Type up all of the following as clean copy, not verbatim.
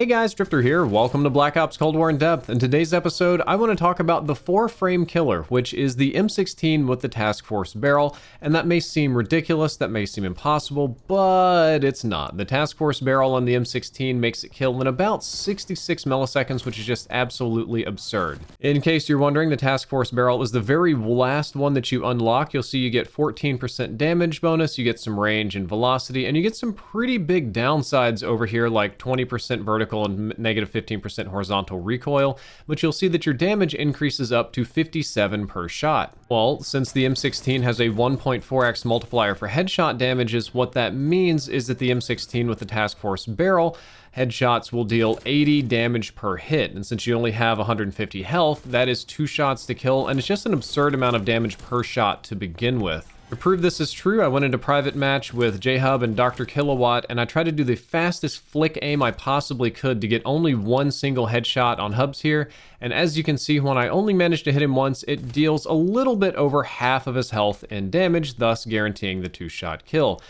Hey guys, Drifter here. Welcome to Black Ops Cold War in Depth. In today's episode, I want to talk about the 4-frame killer, which is the M16 with the Task Force barrel, and that may seem ridiculous, that may seem impossible, but it's not. The Task Force barrel on the M16 makes it kill in about 66 milliseconds, which is just absolutely absurd. In case you're wondering, the Task Force barrel is the very last one that you unlock. You'll see you get 14% damage bonus, you get some range and velocity, and you get some pretty big downsides over here, like 20% vertical and negative 15% horizontal recoil, but you'll see that your damage increases up to 57 per shot. Well, since the M16 has a 1.4x multiplier for headshot damages, what that means is that the M16 with the Task Force barrel headshots will deal 80 damage per hit, and since you only have 150 health, that is 2 shots to kill, and it's just an absurd amount of damage per shot to begin with. To prove this is true, I went into private match with J-Hub and Dr. Kilowatt, and I tried to do the fastest flick aim I possibly could to get only one single headshot on Hubs here, and as you can see, when I only managed to hit him once, it deals a little bit over half of his health in damage, thus guaranteeing the 2-shot kill.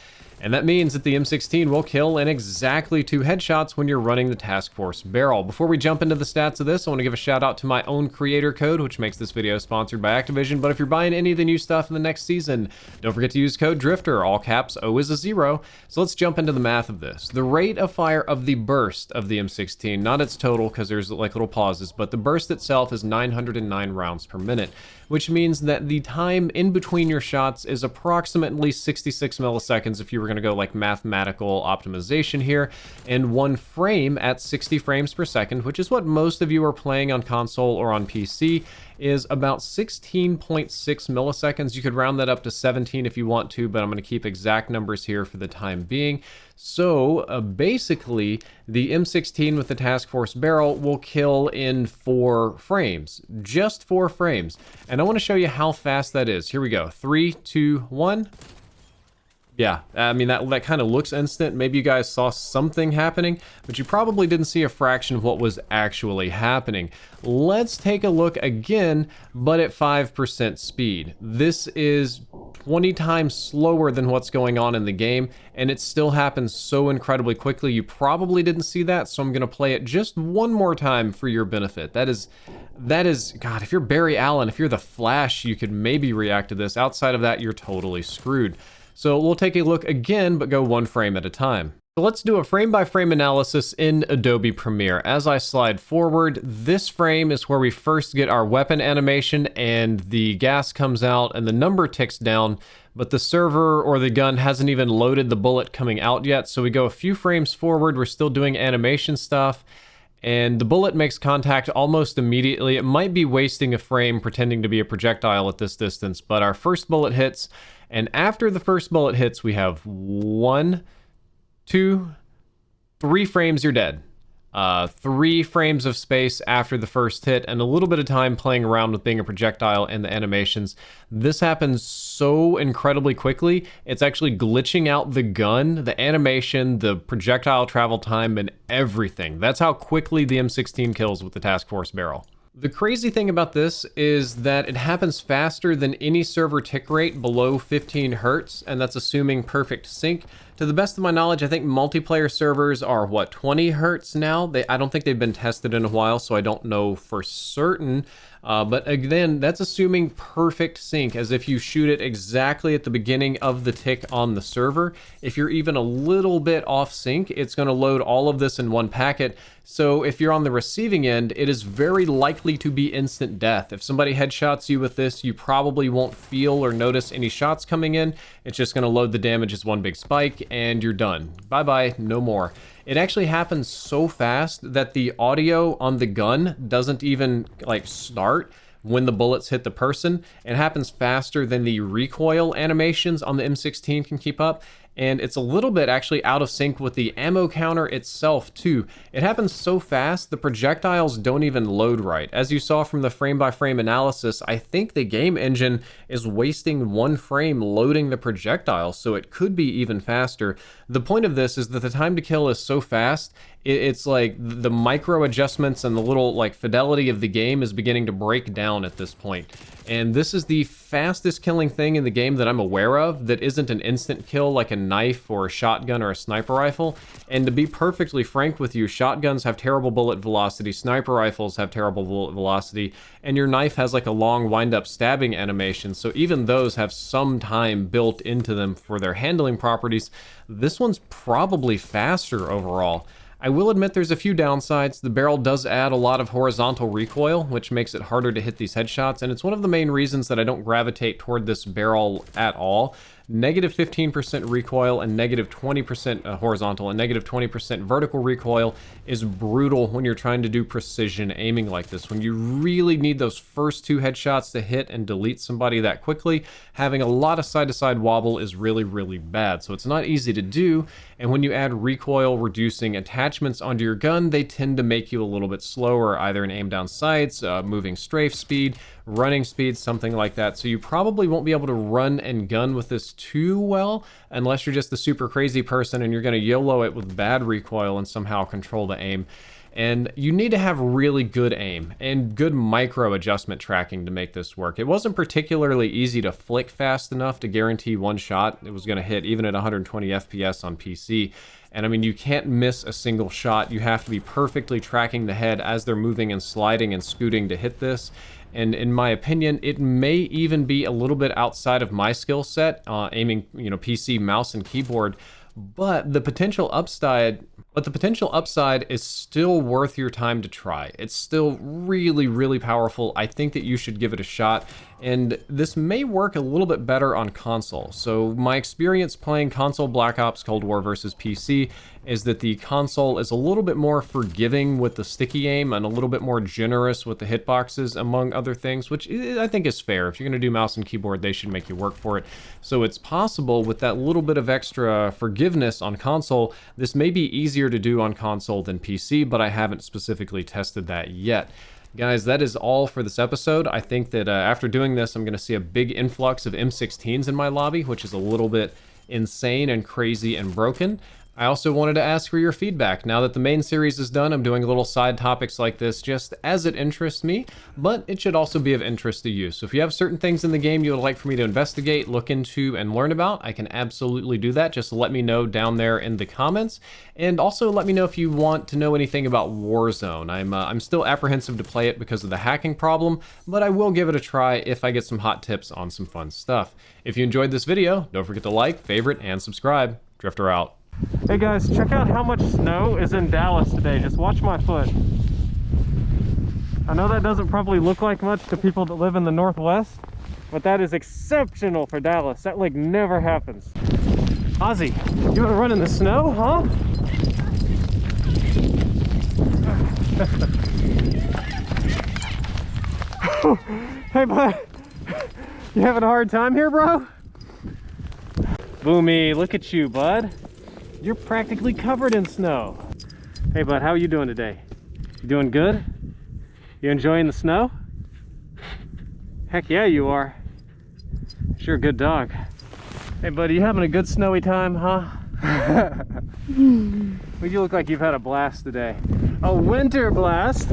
And that means that the M16 will kill in exactly 2 headshots when you're running the Task Force barrel. Before we jump into the stats of this, I want to give a shout out to my own creator code, which makes this video sponsored by Activision. But if you're buying any of the new stuff in the next season, don't forget to use code DRIFTER, all caps, O is a 0. So let's jump into the math of this. The rate of fire of the burst of the M16, not its total because there's like little pauses, but the burst itself is 909 rounds per minute, which means that the time in between your shots is approximately 66 milliseconds if you were going to go like mathematical optimization here, and 1 frame at 60 frames per second, which is what most of you are playing on console or on PC, is about 16.6 milliseconds. You could round that up to 17 if you want to, but I'm going to keep exact numbers here for the time being. So basically, the M16 with the Task Force barrel will kill in 4 frames, just 4 frames. And I want to show you how fast that is. Here we go. 3, 2, 1. Yeah, I mean, that kind of looks instant. Maybe you guys saw something happening, but you probably didn't see a fraction of what was actually happening. Let's take a look again, but at 5% speed. This is 20 times slower than what's going on in the game, and it still happens so incredibly quickly. You probably didn't see that, so I'm going to play it just one more time for your benefit. That is, God, if you're Barry Allen, if you're the Flash, you could maybe react to this. Outside of that, you're totally screwed. So we'll take a look again, but go 1 frame at a time. So let's do a frame-by-frame analysis in Adobe Premiere. As I slide forward, this frame is where we first get our weapon animation, and the gas comes out and the number ticks down, but the server or the gun hasn't even loaded the bullet coming out yet. So we go a few frames forward, we're still doing animation stuff, and the bullet makes contact almost immediately. It might be wasting a frame pretending to be a projectile at this distance, but our first bullet hits, and after the first bullet hits, we have 1, 2, 3 frames, you're dead. 3 frames of space after the first hit, and a little bit of time playing around with being a projectile and the animations. This happens so incredibly quickly, it's actually glitching out the gun, the animation, the projectile travel time, and everything. That's how quickly the M16 kills with the Task Force barrel. The crazy thing about this is that it happens faster than any server tick rate below 15 Hertz, and that's assuming perfect sync. To the best of my knowledge, I think multiplayer servers are, 20 Hertz now? I don't think they've been tested in a while, so I don't know for certain. But again, that's assuming perfect sync, as if you shoot it exactly at the beginning of the tick on the server. If you're even a little bit off sync, it's going to load all of this in one packet. So if you're on the receiving end, it is very likely to be instant death. If somebody headshots you with this, you probably won't feel or notice any shots coming in. It's just going to load the damage as one big spike, and you're done. Bye-bye, no more. It actually happens so fast that the audio on the gun doesn't even like start when the bullets hit the person. It happens faster than the recoil animations on the M16 can keep up. And it's a little bit actually out of sync with the ammo counter itself too. It happens so fast, the projectiles don't even load right. As you saw from the frame-by-frame analysis, I think the game engine is wasting 1 frame loading the projectile, so it could be even faster. The point of this is that the time to kill is so fast, it's like the micro adjustments and the little like fidelity of the game is beginning to break down at this point. And this is the fastest killing thing in the game that I'm aware of that isn't an instant kill like a knife or a shotgun or a sniper rifle. And to be perfectly frank with you, shotguns have terrible bullet velocity, sniper rifles have terrible bullet velocity, and your knife has like a long wind-up stabbing animation, so even those have some time built into them for their handling properties. This one's probably faster overall. I will admit there's a few downsides. The barrel does add a lot of horizontal recoil, which makes it harder to hit these headshots, and it's one of the main reasons that I don't gravitate toward this barrel at all. Negative 15% recoil and negative 20% horizontal and negative 20% vertical recoil is brutal when you're trying to do precision aiming like this. When you really need those first two headshots to hit and delete somebody that quickly, having a lot of side-to-side wobble is really, really bad. So it's not easy to do, and when you add recoil reducing attachments onto your gun, they tend to make you a little bit slower, either in aim down sights, moving strafe speed, running speed, something like that. So you probably won't be able to run and gun with this too well unless you're just the super crazy person and you're going to YOLO it with bad recoil and somehow control the aim. And you need to have really good aim and good micro adjustment tracking to make this work. It wasn't particularly easy to flick fast enough to guarantee one shot it was going to hit even at 120 FPS on PC. And I mean, you can't miss a single shot. You have to be perfectly tracking the head as they're moving and sliding and scooting to hit this. And in my opinion, it may even be a little bit outside of my skill set, aiming, PC, mouse, and keyboard. But the potential upside is still worth your time to try. It's still really, really powerful. I think that you should give it a shot. And this may work a little bit better on console. So my experience playing console Black Ops Cold War versus PC is that the console is a little bit more forgiving with the sticky aim and a little bit more generous with the hitboxes, among other things, which I think is fair. If you're going to do mouse and keyboard, they should make you work for it. So it's possible with that little bit of extra forgiveness on console, this may be easier to do on console than PC, but I haven't specifically tested that yet. Guys, that is all for this episode. I think that after doing this, I'm going to see a big influx of M16s in my lobby, which is a little bit insane and crazy and broken. I also wanted to ask for your feedback. Now that the main series is done, I'm doing little side topics like this just as it interests me, but it should also be of interest to you. So if you have certain things in the game you would like for me to investigate, look into, and learn about, I can absolutely do that. Just let me know down there in the comments. And also let me know if you want to know anything about Warzone. I'm still apprehensive to play it because of the hacking problem, but I will give it a try if I get some hot tips on some fun stuff. If you enjoyed this video, don't forget to like, favorite, and subscribe. Drifter out. Hey guys, check out how much snow is in Dallas today. Just watch my foot. I know that doesn't probably look like much to people that live in the Northwest, but that is exceptional for Dallas. That like never happens. Ozzy, you wanna run in the snow, huh? Hey bud, you having a hard time here, bro? Boomy, look at you, bud. You're practically covered in snow. Hey bud, how are you doing today? You doing good? You enjoying the snow? Heck yeah, you are. Sure, good dog. Hey buddy, you having a good snowy time, huh? Well, you look like you've had a blast today. A winter blast?